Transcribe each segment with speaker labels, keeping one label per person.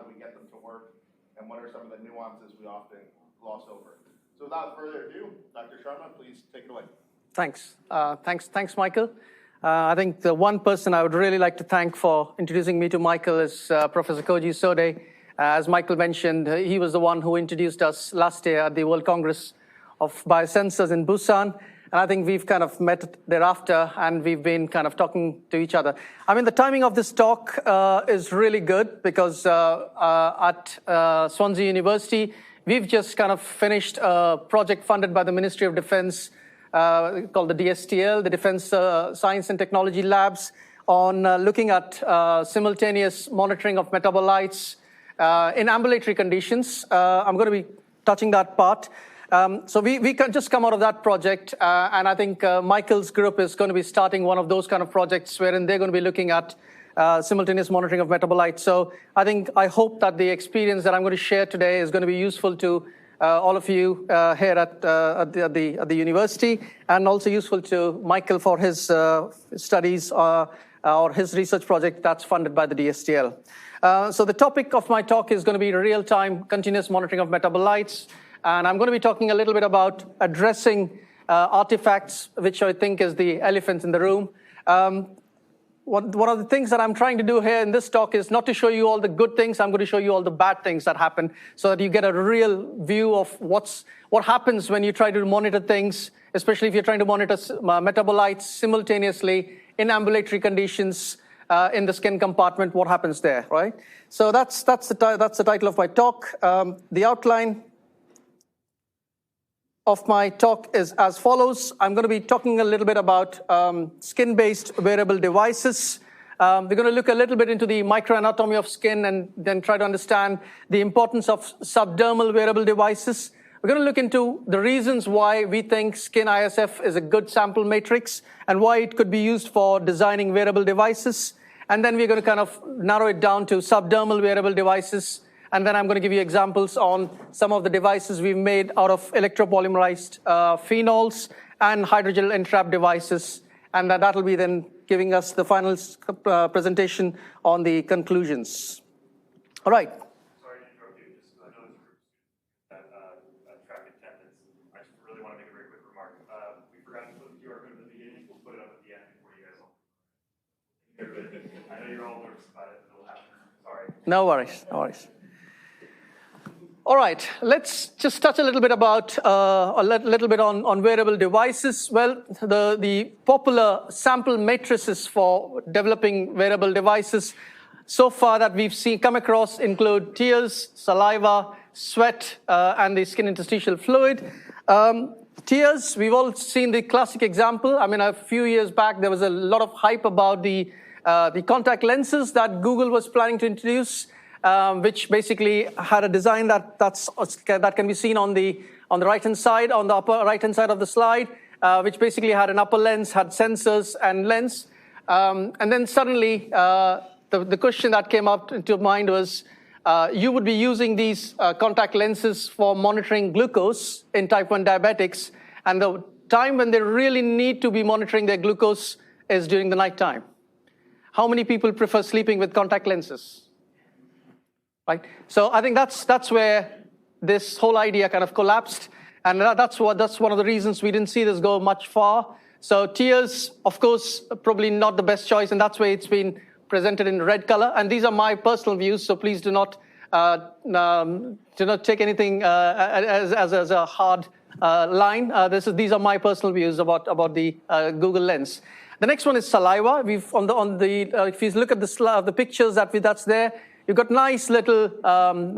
Speaker 1: do we get them to work, and what are some of the nuances we often gloss over. So without further ado, Dr. Sharma, please take it away.
Speaker 2: Thanks. Thanks, Michael. I think the one person I would really like to thank for introducing me to Michael is Professor Koji Sode. As Michael mentioned, he was the one who introduced us last year at the World Congress of Biosensors in Busan. And I think we've kind of met thereafter, and we've been kind of talking to each other. I mean, the timing of this talk is really good because at Swansea University, we've just kind of finished a project funded by the Ministry of Defense called the DSTL, the Defense Science and Technology Labs, on looking at simultaneous monitoring of metabolites in ambulatory conditions. I'm going to be touching that part. So we can just come out of that project, and I think Michael's group is going to be starting one of those kind of projects wherein they're going to be looking at simultaneous monitoring of metabolites. So I hope that the experience that I'm going to share today is going to be useful to all of you here at the university, and also useful to Michael for his studies or his research project that's funded by the DSTL. So the topic of my talk is going to be real-time continuous monitoring of metabolites. And I'm going to be talking a little bit about addressing artifacts, which I think is the elephant in the room. One of the things that I'm trying to do here in this talk is not to show you all the good things. I'm going to show you all the bad things that happen so that you get a real view of what happens when you try to monitor things, especially if you're trying to monitor metabolites simultaneously in ambulatory conditions in the skin compartment, what happens there, right? So that's the title of my talk. The outline of my talk is as follows. I'm going to be talking a little bit about skin-based wearable devices. We're going to look a little bit into the microanatomy of skin and then try to understand the importance of subdermal wearable devices. We're going to look into the reasons why we think skin ISF is a good sample matrix and why it could be used for designing wearable devices. And then we're going to kind of narrow it down to subdermal wearable devices. And then I'm going to give you examples on some of the devices we've made out of electropolymerized phenols and hydrogel entrap devices. And that'll be then giving us the final presentation on the conclusions. All right.
Speaker 3: Sorry to interrupt you. Just I know this group that track attendance. I just really want to make a very quick remark. We forgot to put the QR code at the beginning. We'll put it up at the end for you guys all. I know you're all nervous about it. It'll happen. Sorry.
Speaker 2: No worries. No worries. All right, let's just touch a little bit about on wearable devices. Well, the popular sample matrices for developing wearable devices so far that we've come across include tears, saliva, sweat, and the skin interstitial fluid. Tears, we've all seen the classic example. I mean, a few years back, there was a lot of hype about the contact lenses that Google was planning to introduce. Which basically had a design that can be seen on the right-hand side, on the upper right-hand side of the slide, which basically had an upper lens, had sensors and lens. And then suddenly, the question that came up into mind was, you would be using these contact lenses for monitoring glucose in type 1 diabetics, and the time when they really need to be monitoring their glucose is during the nighttime. How many people prefer sleeping with contact lenses? Right? So I think that's where this whole idea kind of collapsed, and that's one of the reasons we didn't see this go much far. So tears, of course, probably not the best choice, and that's why it's been presented in red color. And these are my personal views, so please do not take anything as a hard line. These are my personal views about the Google Lens. The next one is saliva. If you look at the pictures that's there. You've got nice little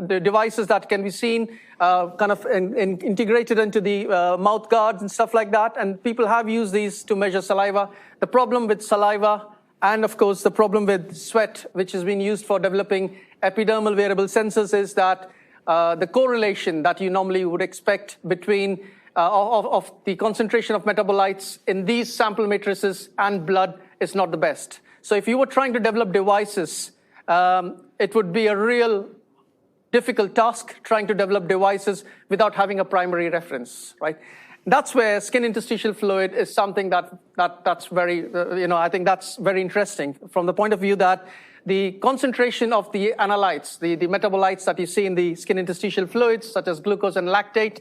Speaker 2: devices that can be seen kind of integrated into the mouth guards and stuff like that. And people have used these to measure saliva. The problem with saliva and, of course, the problem with sweat, which has been used for developing epidermal wearable sensors, is that the correlation that you normally would expect between of the concentration of metabolites in these sample matrices and blood is not the best. So if you were trying to develop devices, it would be a real difficult task trying to develop devices without having a primary reference, right? That's where skin interstitial fluid is something that's very, I think that's very interesting from the point of view that the concentration of the analytes, the metabolites that you see in the skin interstitial fluids, such as glucose and lactate,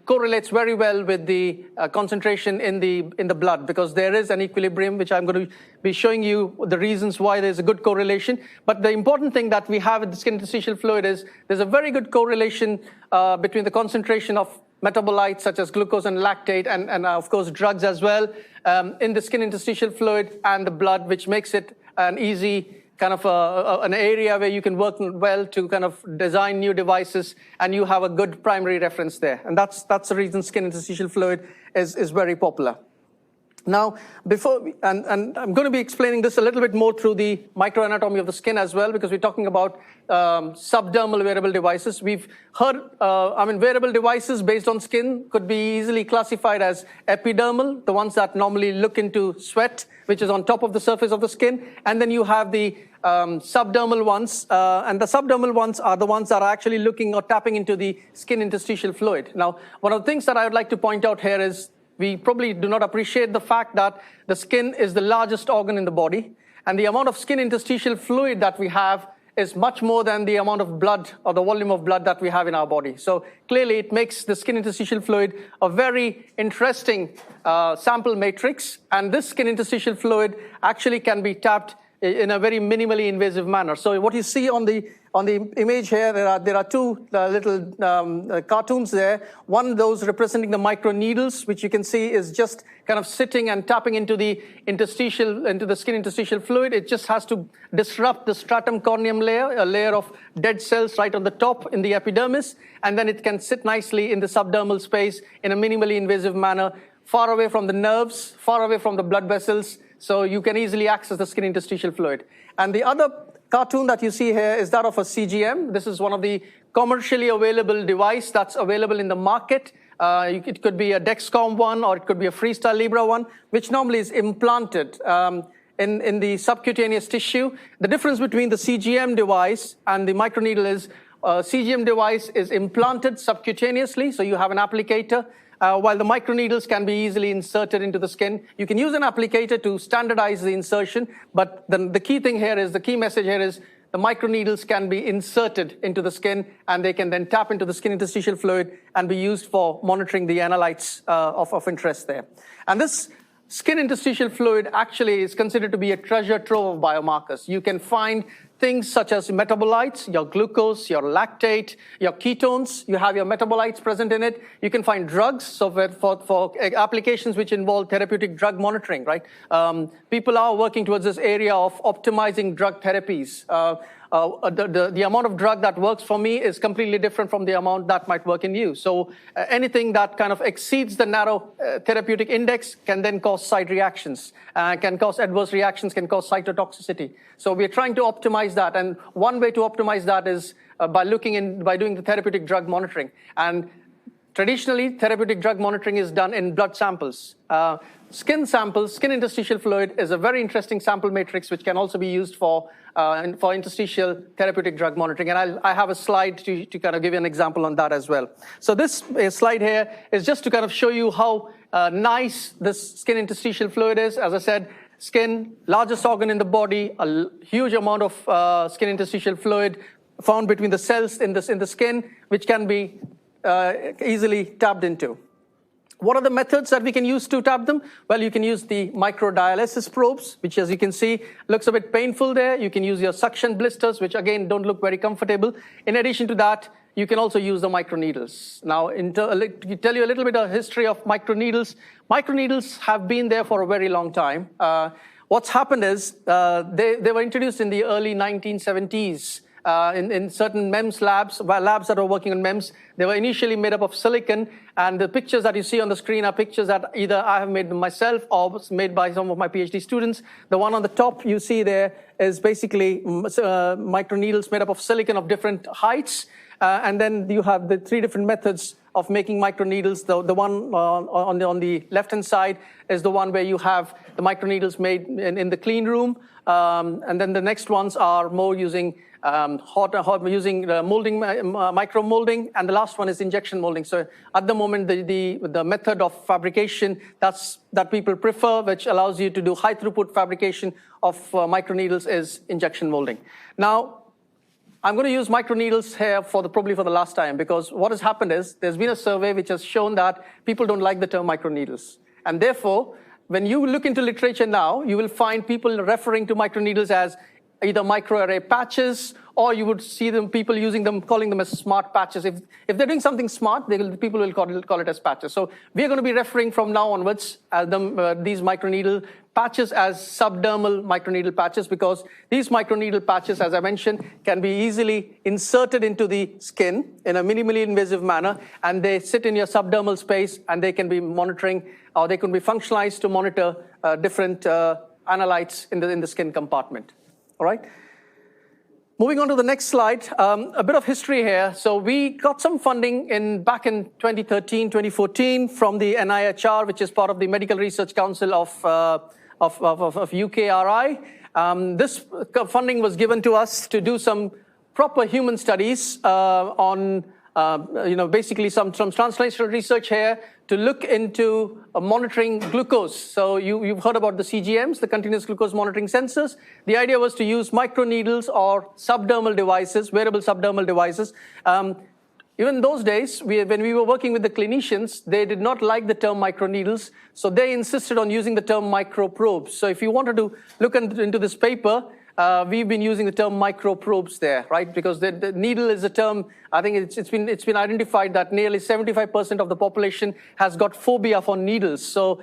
Speaker 2: correlates very well with the concentration in the blood, because there is an equilibrium, which I'm going to be showing you the reasons why there's a good correlation. But the important thing that we have with the skin interstitial fluid is there's a very good correlation between the concentration of metabolites such as glucose and lactate, and of course drugs as well, in the skin interstitial fluid and the blood, which makes it an easy kind of an area where you can work well to kind of design new devices, and you have a good primary reference there. And that's the reason skin interstitial fluid is very popular. Now, and I'm going to be explaining this a little bit more through the microanatomy of the skin as well, because we're talking about subdermal wearable devices. We've heard, wearable devices based on skin could be easily classified as epidermal, the ones that normally look into sweat, which is on top of the surface of the skin. And then you have the subdermal ones, and the subdermal ones are the ones that are actually looking or tapping into the skin interstitial fluid. Now, one of the things that I would like to point out here is we probably do not appreciate the fact that the skin is the largest organ in the body, and the amount of skin interstitial fluid that we have is much more than the amount of blood or the volume of blood that we have in our body. So clearly it makes the skin interstitial fluid a very interesting sample matrix, and this skin interstitial fluid actually can be tapped in a very minimally invasive manner. So what you see on the image here, there are two little cartoons there. One, those representing the microneedles, which you can see is just kind of sitting and tapping into the skin interstitial fluid. It just has to disrupt the stratum corneum layer, a layer of dead cells right on the top in the epidermis, and then it can sit nicely in the subdermal space in a minimally invasive manner, far away from the nerves, far away from the blood vessels, so you can easily access the skin interstitial fluid. And the other cartoon that you see here is that of a CGM. This is one of the commercially available device that's available in the market. It could be a Dexcom one, or it could be a Freestyle Libre one, which normally is implanted in the subcutaneous tissue. The difference between the CGM device and the microneedle is CGM device is implanted subcutaneously, so you have an applicator, while the microneedles can be easily inserted into the skin. You can use an applicator to standardize the insertion, but the key thing here is, the key message here is, the microneedles can be inserted into the skin, and they can then tap into the skin interstitial fluid and be used for monitoring the analytes of interest there. And this skin interstitial fluid actually is considered to be a treasure trove of biomarkers. You can find things such as metabolites, your glucose, your lactate, your ketones. You have your metabolites present in it. You can find drugs, so for applications which involve therapeutic drug monitoring, right? People are working towards this area of optimizing drug therapies. The amount of drug that works for me is completely different from the amount that might work in you. So anything that kind of exceeds the narrow therapeutic index can then cause side reactions, can cause adverse reactions, can cause cytotoxicity. So we're trying to optimize that, and one way to optimize that is by doing the therapeutic drug monitoring. And traditionally, therapeutic drug monitoring is done in blood samples. Skin samples, skin interstitial fluid is a very interesting sample matrix, which can also be used for interstitial therapeutic drug monitoring. And I have a slide to kind of give you an example on that as well. So this slide here is just to kind of show you how nice this skin interstitial fluid is. As I said, skin, largest organ in the body, a huge amount of skin interstitial fluid found between the cells in the skin, which can be easily tapped into. What are the methods that we can use to tap them? Well, you can use the microdialysis probes, which, as you can see, looks a bit painful there. You can use your suction blisters, which again don't look very comfortable. In addition to that, you can also use the microneedles. Now, to tell you a little bit of history of microneedles, microneedles have been there for a very long time. What's happened is they were introduced in the early 1970s. In certain MEMS labs that are working on MEMS. They were initially made up of silicon, and the pictures that you see on the screen are pictures that either I have made myself or was made by some of my PhD students. The one on the top you see there is basically microneedles made up of silicon of different heights, and then you have the three different methods of making microneedles. The one on the left-hand side is the one where you have the microneedles made in the clean room. And then the next ones are more using using molding, micro molding, and the last one is injection molding. So at the moment, the method of fabrication that people prefer, which allows you to do high throughput fabrication of microneedles, is injection molding. Now, I'm going to use microneedles here probably for the last time, because what has happened is there's been a survey which has shown that people don't like the term microneedles. And therefore, when you look into literature now, you will find people referring to microneedles as either microarray patches, or you would see people using them, calling them as smart patches. If they're doing something smart, people will call it as patches. So we're going to be referring from now onwards these microneedle patches as subdermal microneedle patches, because these microneedle patches, as I mentioned, can be easily inserted into the skin in a minimally invasive manner, and they sit in your subdermal space, and they can be monitoring, or they can be functionalized to monitor different analytes in the skin compartment. All right. Moving on to the next slide, a bit of history here. So we got some funding back in 2013, 2014 from the NIHR, which is part of the Medical Research Council of UKRI. This funding was given to us to do some proper human studies on basically some translational research here to look into monitoring glucose. So you've heard about the CGMs, the continuous glucose monitoring sensors. The idea was to use microneedles or subdermal devices, wearable subdermal devices. Even in those days, when we were working with the clinicians, they did not like the term microneedles, so they insisted on using the term microprobes. So if you wanted to look into this paper, we've been using the term microprobes there, right? Because the needle is a term, I think it's been identified that nearly 75% of the population has got phobia for needles. So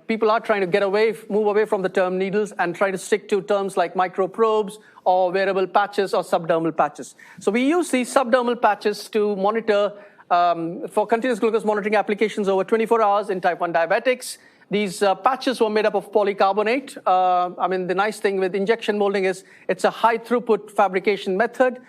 Speaker 2: people are trying to move away from the term needles and try to stick to terms like microprobes or wearable patches or subdermal patches. So we use these subdermal patches to monitor for continuous glucose monitoring applications over 24 hours in type 1 diabetics. These patches were made up of polycarbonate. I mean, the nice thing with injection molding is it's a high throughput fabrication method.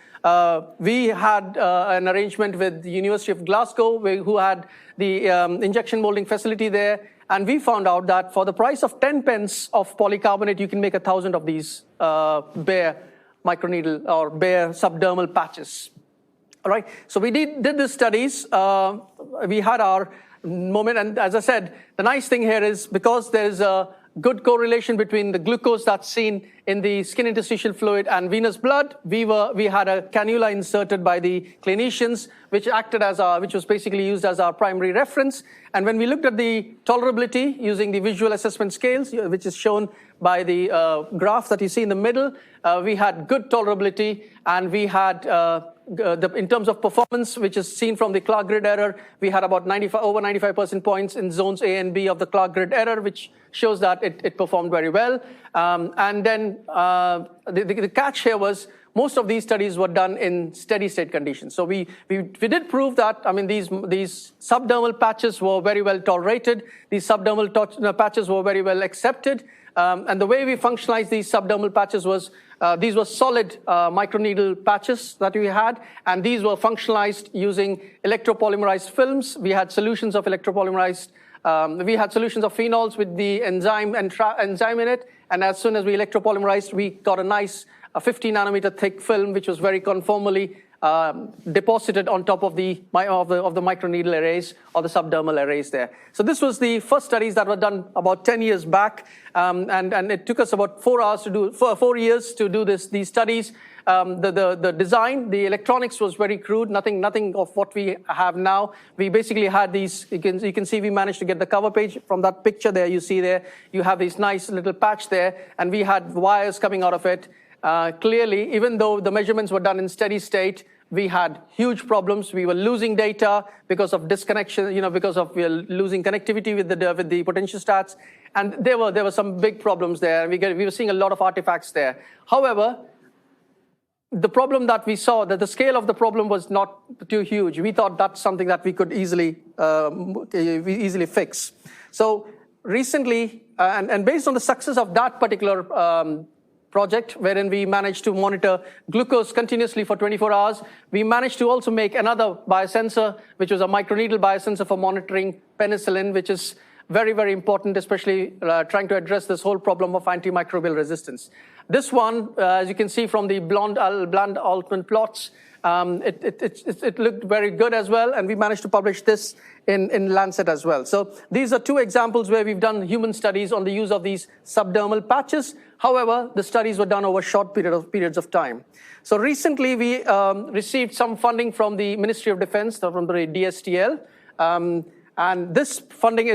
Speaker 2: We had an arrangement with the University of Glasgow, who had the injection molding facility there. And we found out that for the price of 10 pence of polycarbonate, you can make 1,000 of these bare microneedle or bare subdermal patches. All right, so we did these studies. We had our moment, and as I said, the nice thing here is because there's a good correlation between the glucose that's seen in the skin interstitial fluid and venous blood. We had a cannula inserted by the clinicians, which was basically used as our primary reference. And when we looked at the tolerability using the visual assessment scales, which is shown by the graph that you see in the middle, we had good tolerability, and we had in terms of performance, which is seen from the Clark grid error, we had about over 95% points in zones A and B of the Clark grid error, which shows that it performed very well. And then the catch here was most of these studies were done in steady state conditions. So we did prove that, I mean, these subdermal patches were very well tolerated. These subdermal patches were very well accepted. And the way we functionalized these subdermal patches was these were solid microneedle patches that we had, and these were functionalized using electropolymerized films. We had solutions of electropolymerized, we had solutions of phenols with the enzyme in it, and as soon as we electropolymerized, we got a nice 50 nanometer thick film, which was very conformally deposited on top of the microneedle arrays or the subdermal arrays there. So this was the first studies that were done about 10 years back, and it took us about 4 years to do these studies. The design, the electronics was very crude, nothing of what we have now. We basically had these, you can see we managed to get the cover page from that picture there, you see there, you have this nice little patch there, and we had wires coming out of it. Clearly, even though the measurements were done in steady state, we had huge problems. We were losing data because of disconnection, because of we were losing connectivity with the potentiostats, and there were some big problems there. We were seeing a lot of artifacts there. However, the problem that we saw, that the scale of the problem was not too huge. We thought that's something that we could easily fix. So recently, and based on the success of that particular project, wherein we managed to monitor glucose continuously for 24 hours. We managed to also make another biosensor, which was a microneedle biosensor for monitoring penicillin, which very, very important, especially trying to address this whole problem of antimicrobial resistance. This one, as you can see from the Bland-Altman plots, it looked very good as well, and we managed to publish this in Lancet as well. So these are two examples where we've done human studies on the use of these subdermal patches. However, the studies were done over short periods of time. So recently, we received some funding from the Ministry of Defense, from the DSTL, and this funding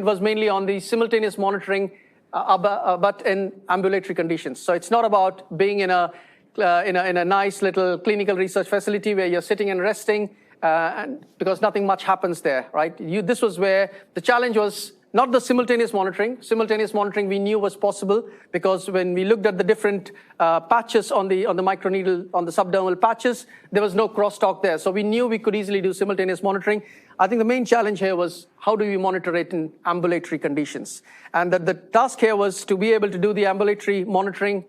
Speaker 2: was mainly on the simultaneous monitoring, but in ambulatory conditions. So it's not about being in a nice little clinical research facility where you're sitting and resting, and because nothing much happens there, right? This was where the challenge was not the simultaneous monitoring. Simultaneous monitoring we knew was possible because when we looked at the different patches on the microneedle, on the subdermal patches, there was no crosstalk there. So we knew we could easily do simultaneous monitoring. I think the main challenge here was how do we monitor it in ambulatory conditions? And the task here was to be able to do the ambulatory monitoring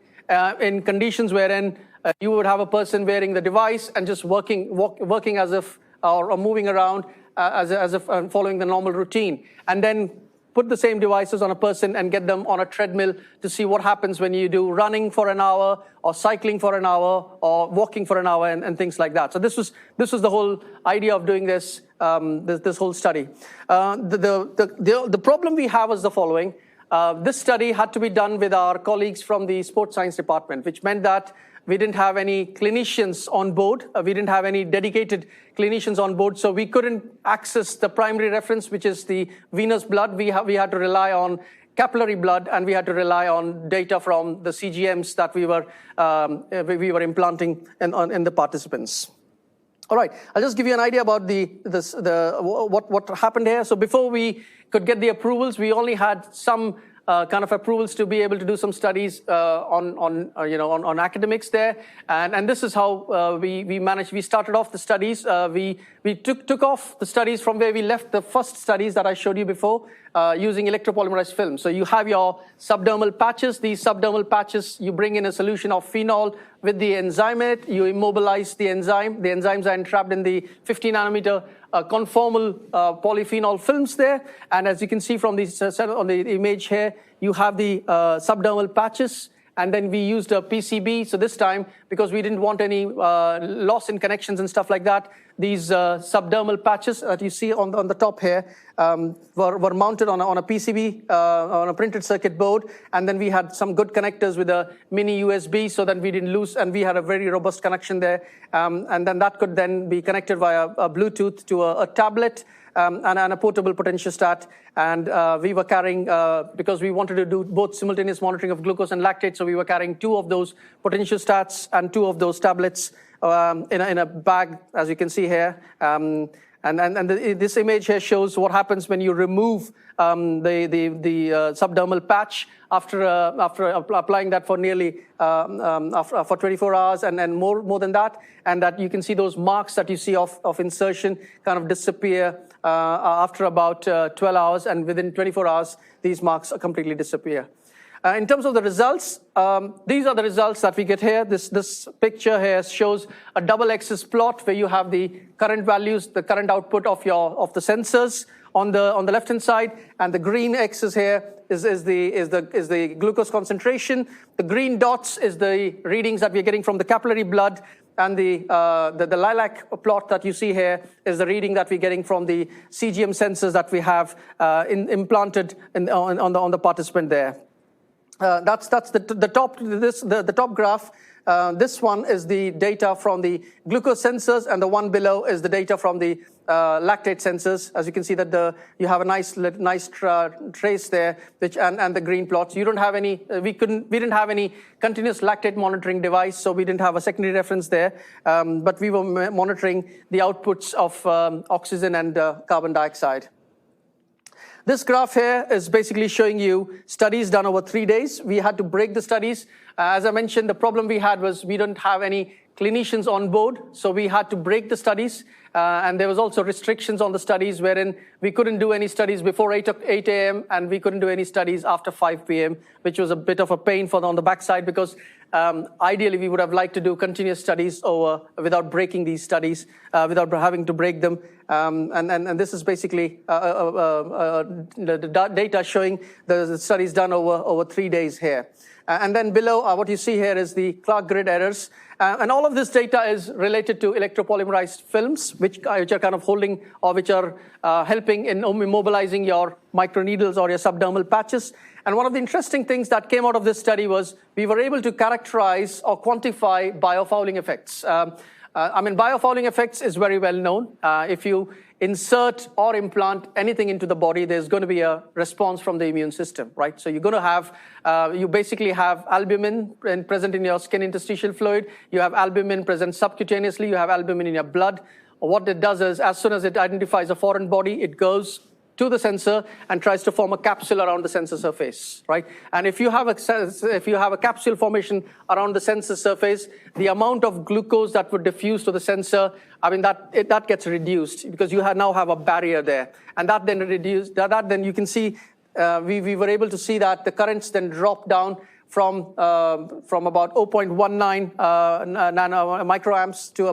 Speaker 2: in conditions wherein you would have a person wearing the device and just working as if, or moving around as if following the normal routine. And then put the same devices on a person and get them on a treadmill to see what happens when you do running for an hour or cycling for an hour or walking for an hour and things like that. So this was the whole idea of doing this whole study. The problem we have is the following. This study had to be done with our colleagues from the sports science department, which meant that we didn't have any clinicians on board. We didn't have any dedicated clinicians on board, so we couldn't access the primary reference, which is the venous blood. We had to rely on capillary blood, and we had to rely on data from the CGMs that we were implanting in the participants. All right, I'll just give you an idea about what happened here. So before we could get the approvals, we only had some kind of approvals to be able to do some studies on academics there, and this is how we managed. We started off the studies. We took off the studies from where we left the first studies that I showed you before, using electropolymerized film. So you have your subdermal patches. These subdermal patches, you bring in a solution of phenol with the enzyme in it. You immobilize the enzyme. The enzymes are entrapped in the 50 nanometer conformal polyphenol films there. And as you can see from on the image here, you have the subdermal patches. And then we used a PCB. So this time, because we didn't want any loss in connections and stuff like that, these subdermal patches that you see on the top here were mounted on a PCB, on a printed circuit board. And then we had some good connectors with a mini USB so that we didn't lose, and we had a very robust connection there. And then that could then be connected via a Bluetooth to a tablet. And a portable potentiostat, and we were carrying, because we wanted to do both simultaneous monitoring of glucose and lactate, so we were carrying 2 of those potentiostats and 2 of those tablets in a bag, as you can see here. This image here shows what happens when you remove the subdermal patch after applying that for nearly for 24 hours and more than that, and that you can see those marks that you see of insertion kind of disappear after about 12 hours, and within 24 hours these marks completely disappear. In terms of the results, these are the results that we get here. This picture here shows a double axis plot where you have the current values, the current output of the sensors on the left hand side, and the green axis here is the glucose concentration. The green dots is the readings that we're getting from the capillary blood, and the lilac plot that you see here is the reading that we're getting from the CGM sensors that we have implanted on the participant there. That's the top graph. This one is the data from the glucose sensors, and the one below is the data from the lactate sensors. As you can see that you have a nice trace there, and the green plots. You don't have any. We didn't have any continuous lactate monitoring device, so we didn't have a secondary reference there. But we were monitoring the outputs of oxygen and carbon dioxide. This graph here is basically showing you studies done over 3 days. We had to break the studies. As I mentioned, the problem we had was we didn't have any clinicians on board, so we had to break the studies. And there was also restrictions on the studies wherein we couldn't do any studies before 8 a.m. and we couldn't do any studies after 5 p.m., which was a bit of a pain on the backside because Ideally, we would have liked to do continuous studies without breaking these studies, without having to break them. And this is basically the data showing the studies done over 3 days here. And then below, what you see here is the Clark grid errors. And all of this data is related to electropolymerized films, which are kind of holding or which are helping in immobilizing your microneedles or your subdermal patches. And one of the interesting things that came out of this study was we were able to characterize or quantify biofouling effects. Biofouling effects is very well known. If you insert or implant anything into the body, there's going to be a response from the immune system, right? So you're going to have, you basically have albumin present in your skin interstitial fluid. You have albumin present subcutaneously. You have albumin in your blood. What it does is, as soon as it identifies a foreign body, it goes to the sensor and tries to form a capsule around the sensor surface, right? And if you have a capsule formation around the sensor surface, the amount of glucose that would diffuse to the sensor, that gets reduced because you now have a barrier there. And that then then you can see, we were able to see that the currents then drop down from about 0.19 microamps to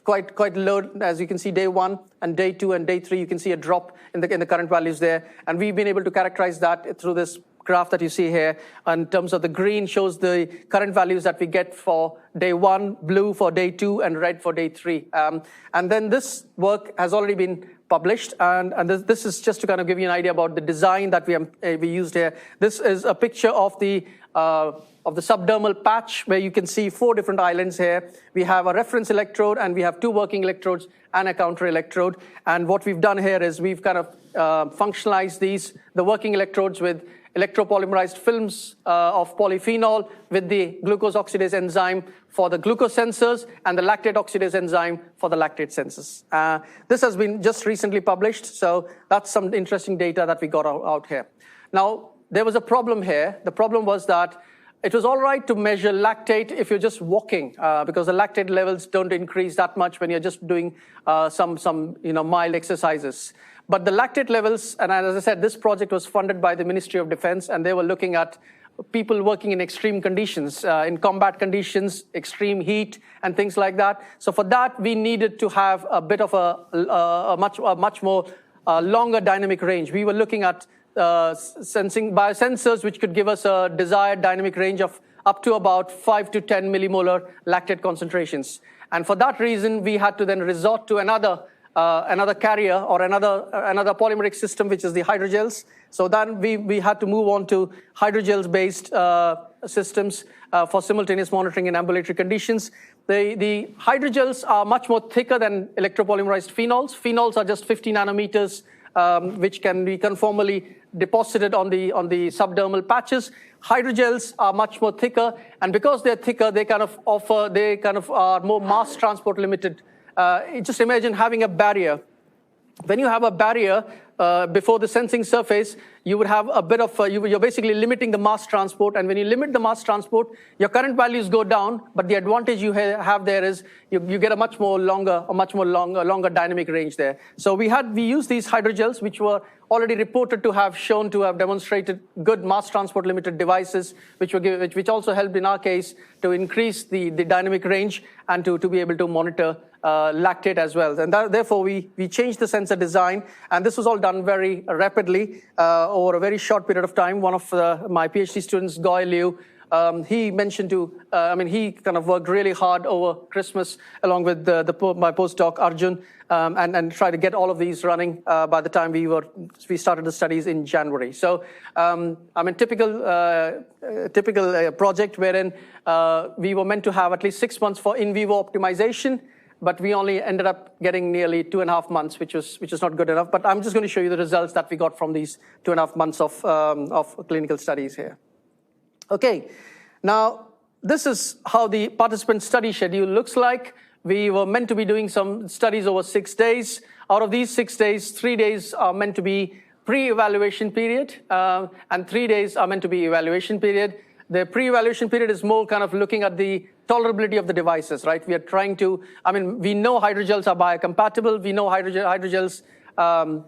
Speaker 2: quite low, as you can see, day 1 and day 2 and day 3, you can see a drop in the current values there. And we've been able to characterize that through this graph that you see here. In terms of the green shows the current values that we get for day 1, blue for day 2, and red for day 3. And then this work has already been published, and this is just to kind of give you an idea about the design that we used here. This is a picture of the subdermal patch, where you can see 4 different islands here. We have a reference electrode, and we have 2 working electrodes and a counter electrode. And what we've done here is we've kind of functionalized the working electrodes with electropolymerized films of polyphenol with the glucose oxidase enzyme for the glucose sensors and the lactate oxidase enzyme for the lactate sensors. This has been just recently published, so that's some interesting data that we got out here. Now, there was a problem here. The problem was that it was all right to measure lactate if you're just walking, because the lactate levels don't increase that much when you're just doing some mild exercises. But the lactate levels, and as I said, this project was funded by the Ministry of Defense, and they were looking at people working in extreme conditions, in combat conditions, extreme heat, and things like that. So for that, we needed to have a bit of a much more longer dynamic range. We were looking at sensing biosensors, which could give us a desired dynamic range of up to about 5 to 10 millimolar lactate concentrations. And for that reason, we had to then resort to another carrier or another polymeric system, which is the hydrogels. So then we had to move on to hydrogels-based systems for simultaneous monitoring in ambulatory conditions. The hydrogels are much more thicker than electropolymerized phenols. Phenols are just 50 nanometers, which can be conformally deposited on the subdermal patches. Hydrogels are much more thicker, and because they're thicker, they kind of are more mass transport limited. Just imagine having a barrier. When you have a barrier before the sensing surface, you would have a bit of, you're basically limiting the mass transport. And when you limit the mass transport, your current values go down. But the advantage you have there is you get a much longer dynamic range there. So we used these hydrogels, which were already reported to have shown to have demonstrated good mass transport limited devices, which also helped in our case to increase the dynamic range and to be able to monitor lactate as well. And therefore, we changed the sensor design, and this was all done very rapidly over a very short period of time. One of my PhD students, Goy Liu, he mentioned he kind of worked really hard over Christmas along with my postdoc Arjun, and tried to get all of these running by the time we started the studies in January. So, typical project wherein we were meant to have at least 6 months for in vivo optimization, but we only ended up getting nearly 2.5 months, which is not good enough. But I'm just going to show you the results that we got from these 2.5 months of clinical studies here. Okay, now this is how the participant study schedule looks like. We were meant to be doing some studies over 6 days. Out of these 6 days, 3 days are meant to be pre-evaluation period, and 3 days are meant to be evaluation period. The pre-evaluation period is more kind of looking at the tolerability of the devices, right? We are trying to, we know hydrogels are biocompatible. We know hydrogels kind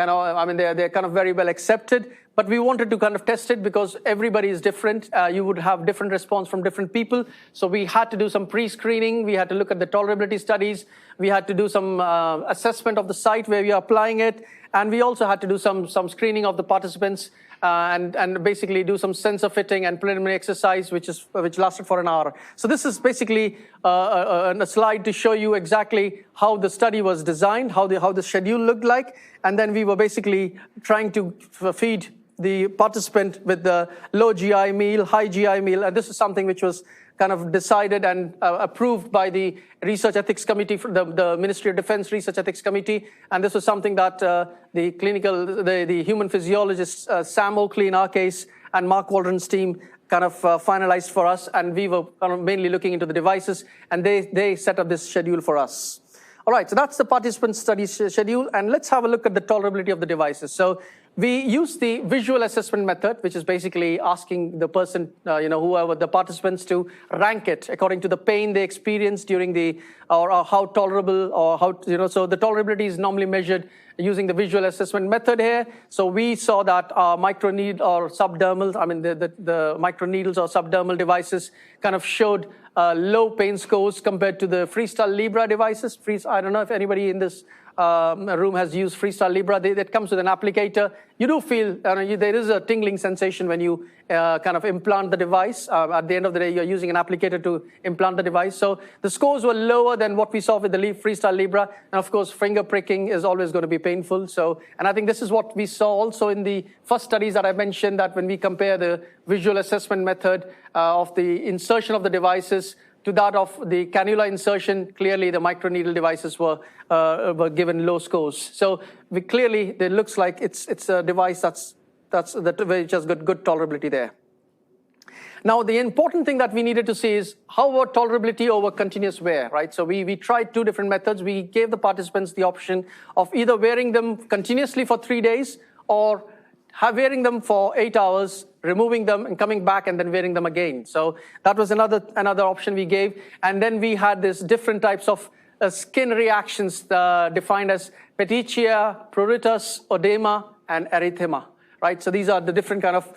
Speaker 2: they're kind of very well accepted, but we wanted to kind of test it because everybody is different. You would have different response from different people. So we had to do some pre-screening. We had to look at the tolerability studies. We had to do some assessment of the site where we are applying it. And we also had to do some screening of the participants and basically do some sensor fitting and preliminary exercise, which lasted for an hour. So this is basically a slide to show you exactly how the study was designed, how the schedule looked like. And then we were basically trying to feed the participant with the low GI meal, high GI meal. And this is something which was kind of decided and approved by the Research Ethics Committee, the Ministry of Defense Research Ethics Committee. And this was something that the human physiologists, Sam Oakley in our case, and Mark Waldron's team kind of finalized for us. And we were kind of mainly looking into the devices, and they set up this schedule for us. All right, so that's the participant study schedule. And let's have a look at the tolerability of the devices. So we use the visual assessment method, which is basically asking the person, whoever the participants, to rank it according to the pain they experienced during or how tolerable, or how, so the tolerability is normally measured using the visual assessment method here. So we saw that our microneedle or subdermal, the microneedles or subdermal devices kind of showed low pain scores compared to the Freestyle Libre devices. I don't know if anybody in this room has used Freestyle Libre. That comes with an applicator. You do feel, there is a tingling sensation when you kind of implant the device. At the end of the day, you're using an applicator to implant the device. So the scores were lower than what we saw with the Freestyle Libre. And of course, finger pricking is always going to be painful. And I think this is what we saw also in the first studies that I mentioned, that when we compare the visual assessment method of the insertion of the devices to that of the cannula insertion, clearly the microneedle devices were given low scores. So clearly, it looks like it's a device which has got good tolerability there. Now, the important thing that we needed to see is how about tolerability over continuous wear, right? So we tried two different methods. We gave the participants the option of either wearing them continuously for 3 days or wearing them for 8 hours, removing them and coming back and then wearing them again. So that was another option we gave. And then we had these different types of skin reactions defined as petechia, pruritus, oedema, and erythema, right? So these are the different kind of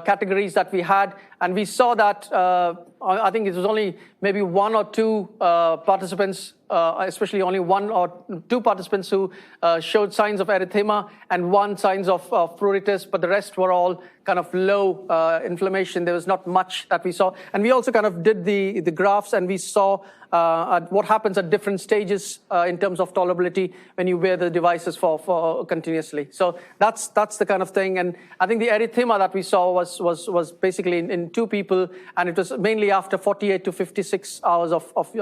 Speaker 2: categories that we had. And we saw that, I think it was only maybe 1 or 2 participants, especially only 1 or 2 participants who showed signs of erythema and 1 signs of pruritus, but the rest were all kind of low inflammation. There was not much that we saw. And we also kind of did the graphs, and we saw what happens at different stages in terms of tolerability when you wear the devices for continuously. So that's the kind of thing. And I think the erythema that we saw was basically in 2 people, and it was mainly after 48 to 56 hours of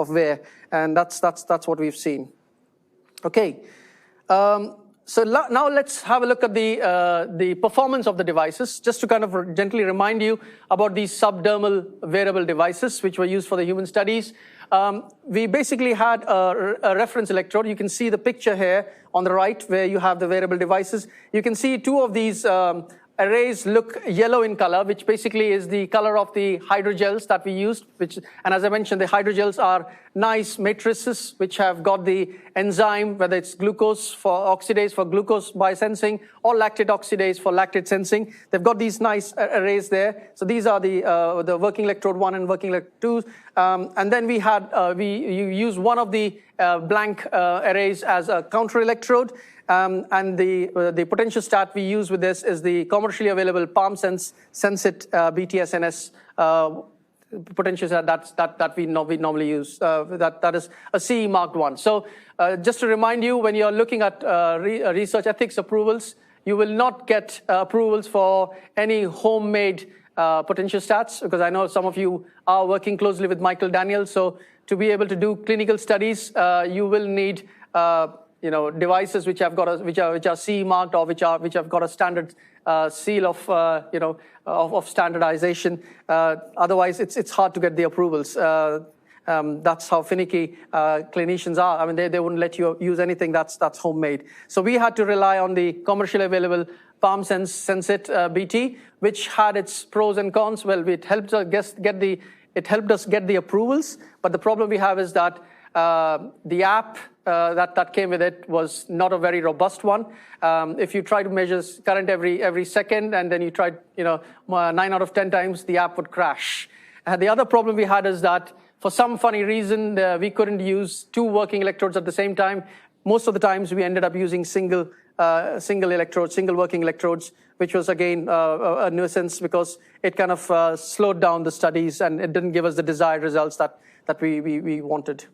Speaker 2: wear. And that's what we've seen. Okay. So now let's have a look at the performance of the devices, just to kind of gently remind you about these subdermal wearable devices, which were used for the human studies. We basically had a reference electrode. You can see the picture here on the right where you have the wearable devices. You can see 2 of these arrays look yellow in color, which basically is the color of the hydrogels that we used, and as I mentioned, the hydrogels are nice matrices which have got the enzyme, whether it's glucose for oxidase for glucose biosensing or lactate oxidase for lactate sensing. They've got these nice arrays there. So these are the working electrode 1 and working electrode 2. And then you use one of the blank arrays as a counter electrode. And the potential stat we use with this is the commercially available PalmSense Sensit BTSNS potential stat that we normally use. That is a CE marked one. So just to remind you, when you're looking at research ethics approvals, you will not get approvals for any homemade potential stats, because I know some of you are working closely with Michael Daniel. So to be able to do clinical studies, you will need devices which have got which are CE marked, or which have got a standard seal of standardization. Otherwise, it's hard to get the approvals. That's how finicky clinicians are. I mean, they wouldn't let you use anything that's homemade. So we had to rely on the commercially available PalmSense Sensit BT, which had its pros and cons. Well, it helped us get the approvals, but the problem we have is that The app that came with it was not a very robust one. If you try to measure current every second and then you tried 9 out of 10 times, the app would crash. The other problem we had is that for some funny reason, we couldn't use 2 working electrodes at the same time. Most of the times we ended up using single working electrodes, which was again a nuisance because it kind of slowed down the studies and it didn't give us the desired results that we wanted.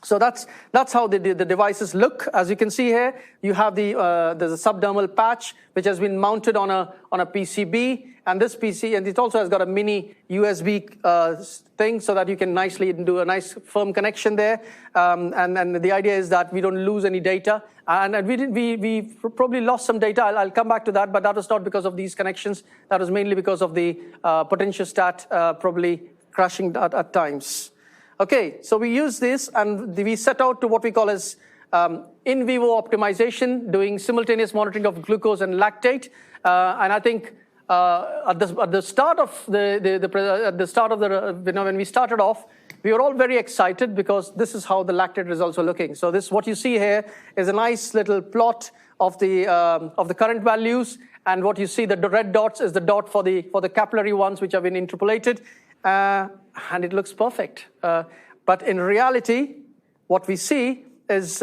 Speaker 2: So that's how the devices look. As you can see here, you have there's a subdermal patch which has been mounted on a PCB, and this PC, and it also has got a mini USB thing so that you can nicely do a nice firm connection there. And the idea is that we don't lose any data. And we probably lost some data. I'll come back to that, but that was not because of these connections. That was mainly because of the potentiostat probably crashing at times. Okay, so we use this and we set out to what we call as in vivo optimization, doing simultaneous monitoring of glucose and lactate. And I think at the start of when we started off, we were all very excited because this is how the lactate results were looking. So this, what you see here, is a nice little plot of the current values, and what you see, the red dots, is the dot for the capillary ones which have been interpolated. And it looks perfect. But in reality, what we see is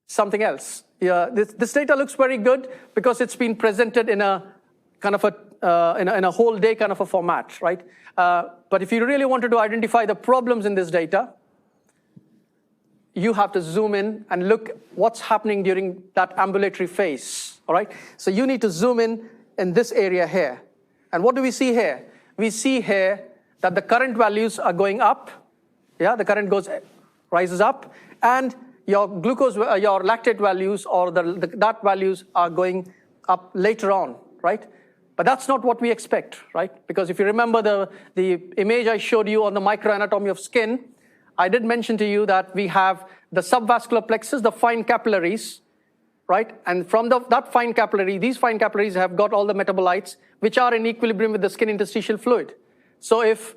Speaker 2: something else. This data looks very good because it's been presented in a kind of in a whole day kind of a format, right? But if you really wanted to identify the problems in this data, you have to zoom in and look what's happening during that ambulatory phase, all right? So you need to zoom in this area here. And what do we see here? We see here that the current values are going up. Yeah, the current rises up, and your glucose, your lactate values or that values are going up later on, right? But that's not what we expect, right? Because if you remember the image I showed you on the microanatomy of skin, I did mention to you that we have the subvascular plexus, the fine capillaries, right? And from that fine capillary, these fine capillaries have got all the metabolites which are in equilibrium with the skin interstitial fluid. So if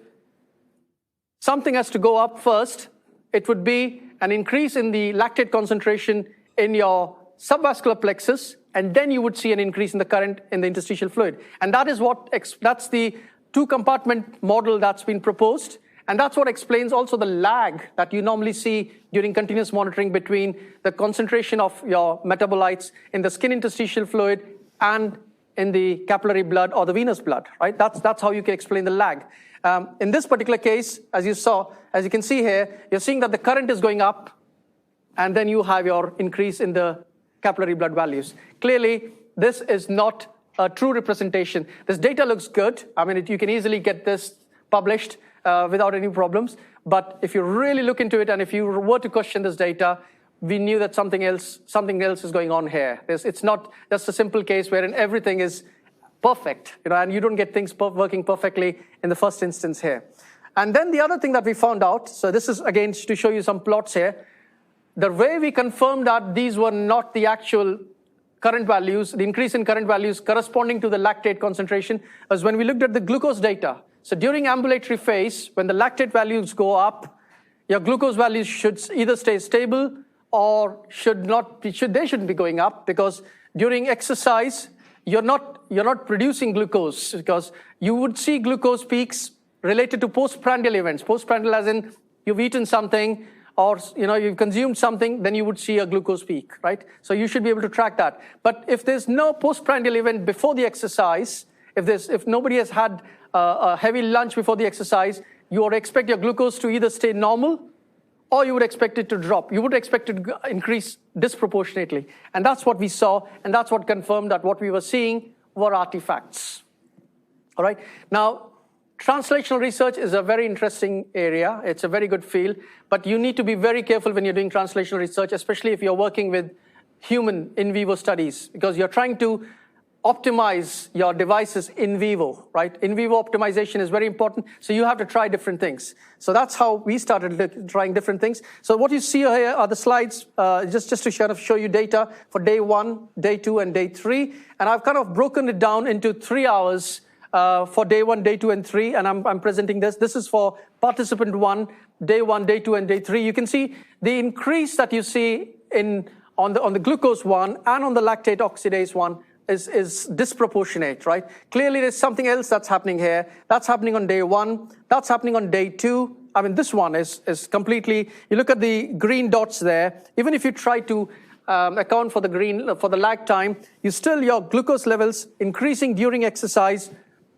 Speaker 2: something has to go up first, it would be an increase in the lactate concentration in your subvascular plexus, and then you would see an increase in the current in the interstitial fluid. And that is that's the 2-compartment model that's been proposed, and that's what explains also the lag that you normally see during continuous monitoring between the concentration of your metabolites in the skin interstitial fluid and in the capillary blood or the venous blood, right? That's how you can explain the lag. In this particular case, as you can see here, you're seeing that the current is going up, and then you have your increase in the capillary blood values. Clearly, this is not a true representation. This data looks good. I mean, you can easily get this published without any problems. But if you really look into it, and if you were to question this data, we knew that something else is going on here. It's not just a simple case wherein everything is perfect, and you don't get things working perfectly in the first instance here. And then the other thing that we found out, so this is again to show you some plots here, the way we confirmed that these were not the actual current values, the increase in current values corresponding to the lactate concentration, was when we looked at the glucose data. So during ambulatory phase, when the lactate values go up, your glucose values should either stay stable or they shouldn't be going up, because during exercise, you're not producing glucose, because you would see glucose peaks related to postprandial events. Postprandial as in you've eaten something or you've consumed something, then you would see a glucose peak, right? So you should be able to track that. But if there's no postprandial event before the exercise, if nobody has had a heavy lunch before the exercise, you would expect your glucose to either stay normal or you would expect it to drop. You would expect it to increase disproportionately. And that's what we saw, and that's what confirmed that what we were seeing were artifacts. All right? Now, translational research is a very interesting area. It's a very good field, but you need to be very careful when you're doing translational research, especially if you're working with human in vivo studies, because you're trying to optimize your devices in vivo, right? In vivo optimization is very important, so you have to try different things. So that's how we started trying different things. So what you see here are the slides, just to kind of show you data for day 1, day 2, and day 3. And I've kind of broken it down into 3 hours for day 1, day 2, and 3, and I'm presenting this. This is for participant 1, day 1, day 2, and day 3. You can see the increase that you see on the glucose 1 and on the lactate oxidase 1 is disproportionate, right? Clearly, there's something else that's happening here. That's happening on day 1. That's happening on day 2. I mean, this one is completely, you look at the green dots there, even if you try to account for the lag time, your glucose levels increasing during exercise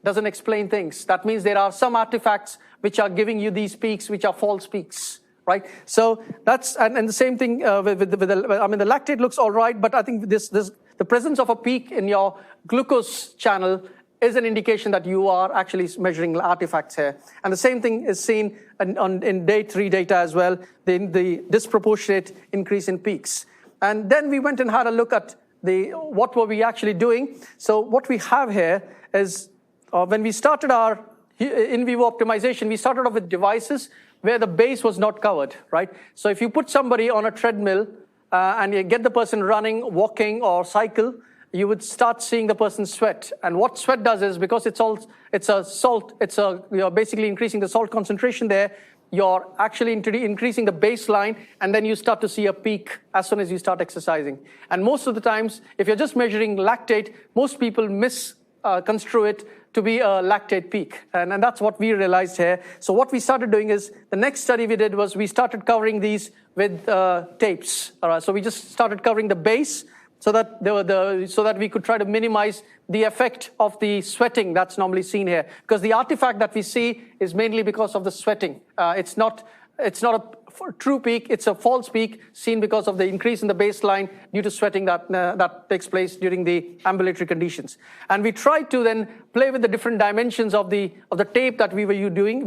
Speaker 2: doesn't explain things. That means there are some artifacts which are giving you these peaks, which are false peaks, right? So that's, and the same thing with the lactate looks all right, but I think the presence of a peak in your glucose channel is an indication that you are actually measuring artifacts here. And the same thing is seen in day 3 data as well, the disproportionate increase in peaks. And then we went and had a look at what were we actually doing. So what we have here is when we started our in vivo optimization, we started off with devices where the base was not covered, right? So if you put somebody on a treadmill and you get the person running, walking, or cycle, you would start seeing the person sweat. And what sweat does is, because you're basically increasing the salt concentration there, you're actually increasing the baseline, and then you start to see a peak as soon as you start exercising. And most of the times, if you're just measuring lactate, most people misconstrue it to be a lactate peak. And that's what we realized here. So what we started doing is, the next study we did was we started covering these with tapes. All right, so we just started covering the base, so that we could try to minimize the effect of the sweating that's normally seen here. Because the artifact that we see is mainly because of the sweating. It's not a true peak, it's a false peak seen because of the increase in the baseline due to sweating that takes place during the ambulatory conditions. And we tried to then play with the different dimensions of the tape that we were doing.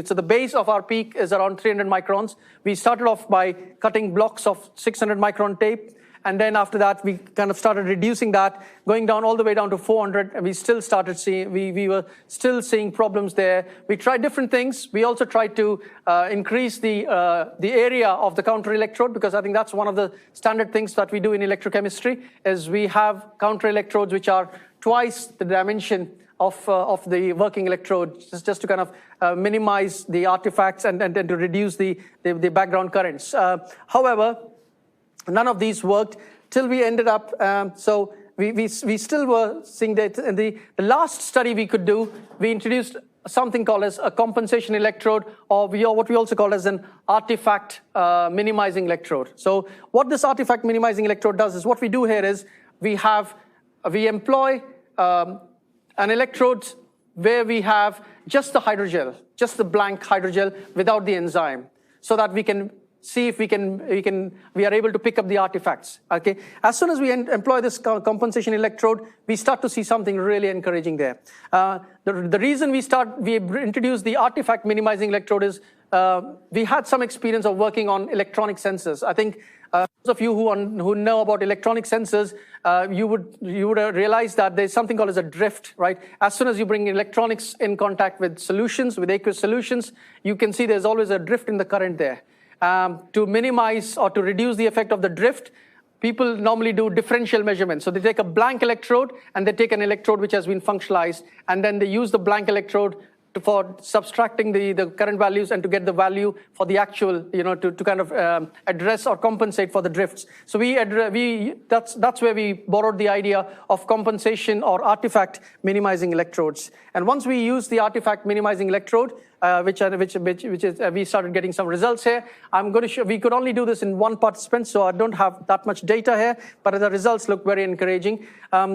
Speaker 2: So the base of our peak is around 300 microns. We started off by cutting blocks of 600 micron tape. And then after that, we kind of started reducing that, going down all the way down to 400, and we still started seeing, we were still seeing problems there. We tried different things. We also tried to increase the area of the counter electrode, because I think that's one of the standard things that we do in electrochemistry, is we have counter electrodes which are twice the dimension of the working electrode, just to kind of minimize the artifacts and to reduce the background currents. However, none of these worked till we ended up, so we still were seeing that. In the last study we could do, we introduced something called as a compensation electrode, or what we also call as an artifact minimizing electrode. So what this artifact minimizing electrode does is, what we do here is we employ an electrode where we have just the hydrogel, just the blank hydrogel without the enzyme, so that we can see if we are able to pick up the artifacts. Okay. As soon as we employ this compensation electrode, we start to see something really encouraging there. The reason we introduced the artifact minimizing electrode is we had some experience of working on electronic sensors. I think those of you who know about electronic sensors, you would realize that there's something called as a drift, right? As soon as you bring electronics in contact with solutions, with aqueous solutions, you can see there's always a drift in the current there. To minimize or to reduce the effect of the drift, people normally do differential measurements. So they take a blank electrode and they take an electrode which has been functionalized, and then they use the blank electrode for subtracting the current values and to get the value for the actual, to kind of address or compensate for the drifts. So that's where we borrowed the idea of compensation or artifact minimizing electrodes. And once we use the artifact minimizing electrode, which we started getting some results here. I'm going to show, we could only do this in one participant, so I don't have that much data here, but the results look very encouraging.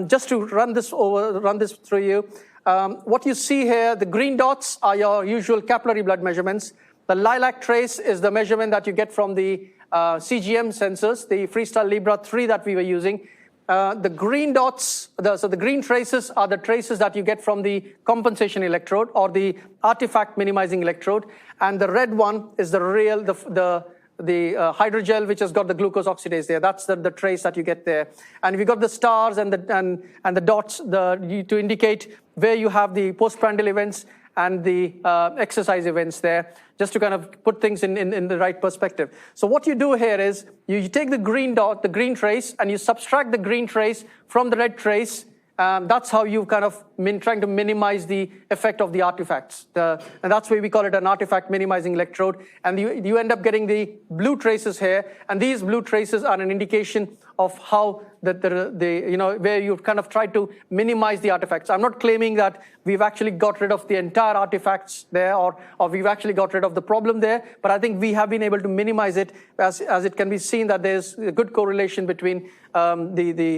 Speaker 2: Just to run this through you, what you see here, the green dots are your usual capillary blood measurements. The lilac trace is the measurement that you get from the CGM sensors, the Freestyle Libra 3 that we were using. The green dots, so the green traces are the traces that you get from the compensation electrode or the artifact minimizing electrode, and the red one is the real, the hydrogel which has got the glucose oxidase there. That's the trace that you get there. And we got the stars and the dots to indicate where you have the postprandial events and the exercise events there, just to kind of put things in the right perspective. So what you do here is you take the green dot, the green trace, and you subtract the green trace from the red trace, That's how you kind of trying to minimize the effect of the artifacts. And that's why we call it an artifact minimizing electrode. And you end up getting the blue traces here. And these blue traces are an indication of how where you've kind of tried to minimize the artifacts. I'm not claiming that we've actually got rid of the entire artifacts there or we've actually got rid of the problem there, but I think we have been able to minimize it as it can be seen that there's a good correlation between the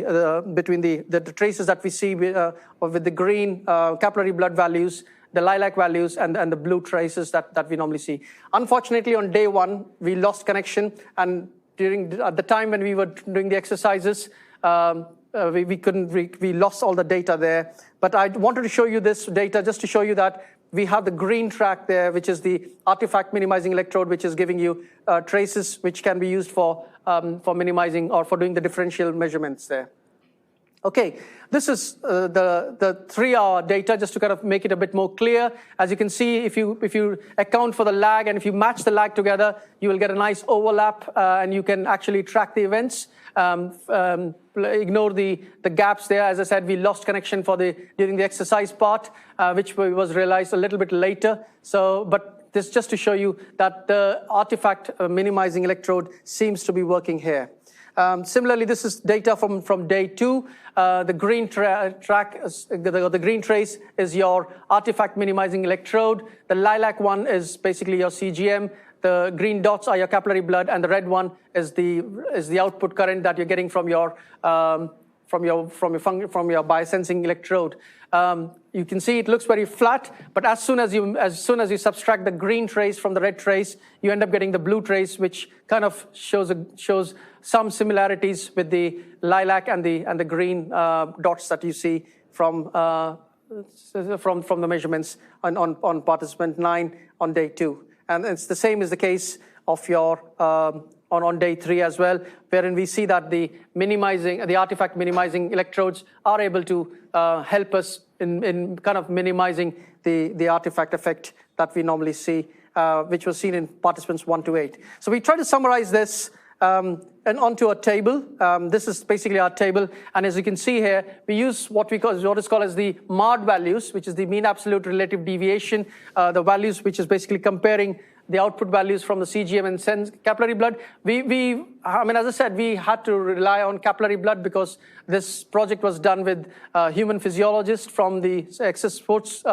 Speaker 2: traces that we see with the green capillary blood values, the lilac values, and the blue traces that we normally see. Unfortunately, on day 1, we lost connection, and at the time when we were doing the exercises, we lost all the data there. But I wanted to show you this data just to show you that we have the green track there, which is the artifact minimizing electrode, which is giving you traces which can be used for minimizing or for doing the differential measurements there. Okay, this is the 3-hour data, just to kind of make it a bit more clear. As you can see, if you account for the lag and if you match the lag together, you will get a nice overlap, and you can actually track the events. Ignore the gaps there. As I said, we lost connection during the exercise part, which was realized a little bit later. But this just to show you that the artifact minimizing electrode seems to be working here. Similarly, this is data from day 2. The green the green trace is your artifact minimizing electrode. The lilac one is basically your CGM. The green dots are your capillary blood, and the red one is the output current that you're getting from your biosensing electrode. You can see it looks very flat, but as soon as you subtract the green trace from the red trace, you end up getting the blue trace, which kind of shows some similarities with the lilac and the green dots that you see from the measurements on participant 9 on day 2. And it's the same is the case of your on day 3 as well, wherein we see that the artifact minimizing electrodes are able to help us in kind of minimizing the artifact effect that we normally see, which was seen in participants 1 to 8. So we try to summarize this and onto a table. This is basically our table, and as you can see here, we use what is called as the MARD values, which is the mean absolute relative deviation, the values which is basically comparing the output values from the CGM and capillary blood. As I said, we had to rely on capillary blood because this project was done with human physiologists from the sports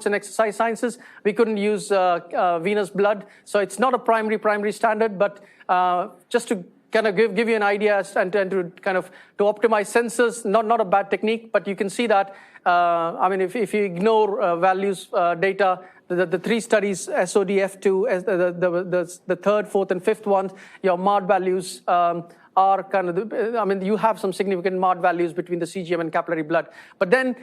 Speaker 2: and exercise sciences. We couldn't use venous blood, so it's not a primary standard, but just to kind of give you an idea and to kind of to optimize sensors, not a bad technique, but you can see that, if you ignore values, data, the 3 studies, SOD, F2, the 3rd, 4th, and 5th ones, your MARD values are kind of, you have some significant MARD values between the CGM and capillary blood. But then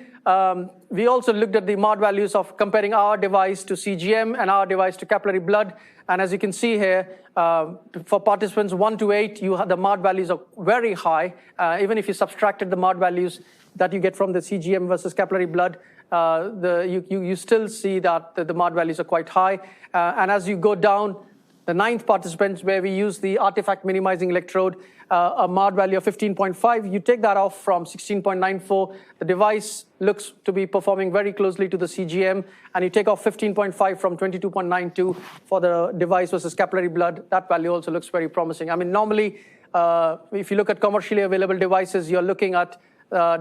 Speaker 2: we also looked at the MARD values of comparing our device to CGM and our device to capillary blood. And as you can see here, for participants 1 to 8, the MARD values are very high. Even if you subtracted the MARD values that you get from the CGM versus capillary blood, you still see that the MARD values are quite high. And as you go down, the 9th participants, where we use the artifact minimizing electrode, a MARD value of 15.5, you take that off from 16.94. The device looks to be performing very closely to the CGM, and you take off 15.5 from 22.92 for the device versus capillary blood. That value also looks very promising. Normally, if you look at commercially available devices, you're looking at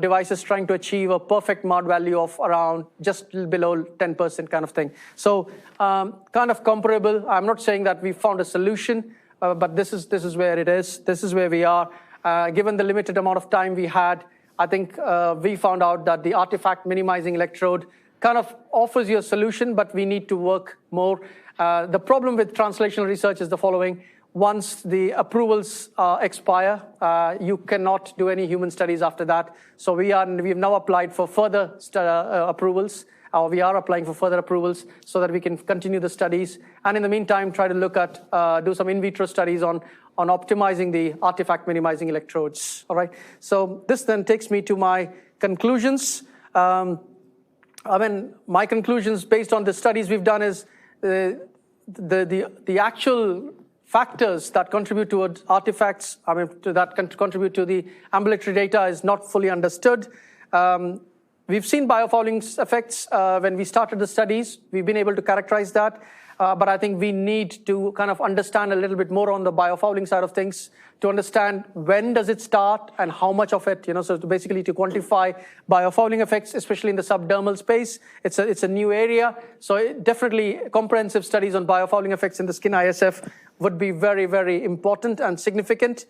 Speaker 2: devices trying to achieve a perfect MARD value of around just below 10% kind of thing. So kind of comparable. I'm not saying that we found a solution, but this is where it is. This is where we are. Given the limited amount of time we had, I think we found out that the artifact minimizing electrode kind of offers you a solution, but we need to work more. The problem with translational research is the following. Once the approvals expire, you cannot do any human studies after that. So we've now applied for further approvals. We are applying for further approvals so that we can continue the studies. And in the meantime, try to look at, do some in vitro studies on optimizing the artifact minimizing electrodes. All right. So this then takes me to my conclusions. My conclusions based on the studies we've done is the actual factors that contribute towards artifacts, that contribute to the ambulatory data is not fully understood. We've seen biofouling effects when we started the studies. We've been able to characterize that. But I think we need to kind of understand a little bit more on the biofouling side of things to understand when does it start and how much of it, so basically to quantify biofouling effects, especially in the subdermal space. It's a new area. So definitely comprehensive studies on biofouling effects in the skin ISF would be very, very important and significant.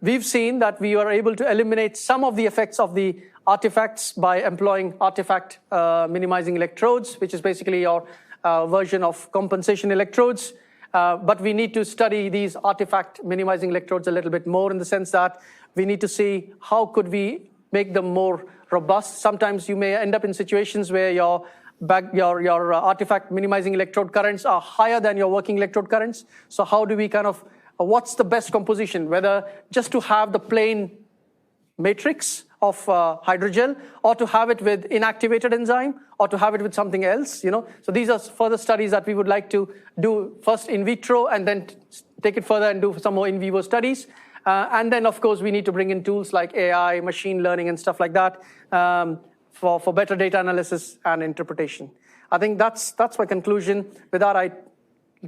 Speaker 2: We've seen that we are able to eliminate some of the effects of the artifacts by employing artifact minimizing electrodes, which is basically your version of compensation electrodes. But we need to study these artifact minimizing electrodes a little bit more in the sense that we need to see how could we make them more robust. Sometimes you may end up in situations where your artifact minimizing electrode currents are higher than your working electrode currents. So how do we kind of, what's the best composition, whether just to have the plain matrix of hydrogel, or to have it with inactivated enzyme, or to have it with something else, So these are further studies that we would like to do first in vitro and then take it further and do some more in vivo studies. And then, of course, we need to bring in tools like AI, machine learning, and stuff like that for better data analysis and interpretation. I think that's my conclusion. With that, I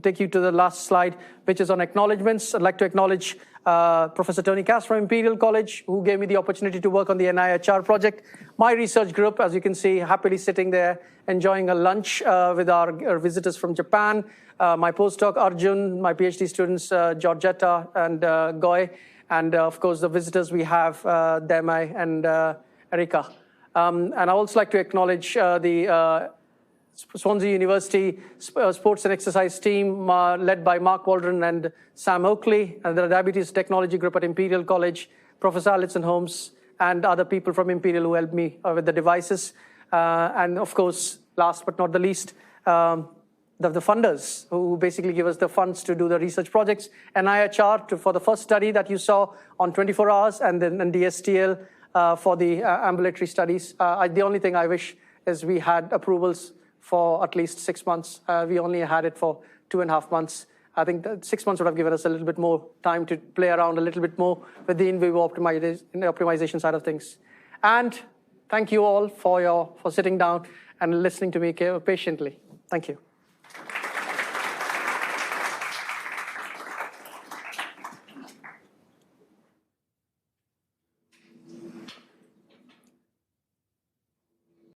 Speaker 2: take you to the last slide, which is on acknowledgements. I'd like to acknowledge Professor Tony Cass from Imperial College, who gave me the opportunity to work on the NIHR project. My research group, as you can see, happily sitting there, enjoying a lunch with our visitors from Japan. My postdoc, Arjun, my PhD students, Georgetta and Goy, and of course, the visitors we have, Demai and Erika. And I also like to acknowledge the Swansea University sports and exercise team led by Mark Waldron and Sam Oakley, and the diabetes technology group at Imperial College, Professor Alison Holmes, and other people from Imperial who helped me with the devices. And of course, last but not the least, the funders who basically give us the funds to do the research projects. NIHR for the first study that you saw on 24 hours, and then DSTL for the ambulatory studies. The only thing I wish is we had approvals for at least 6 months. We only had it for 2.5 months. I think that 6 months would have given us a little bit more time to play around a little bit more with the in vivo optimization side of things. And thank you all for sitting down and listening to me patiently. Thank you.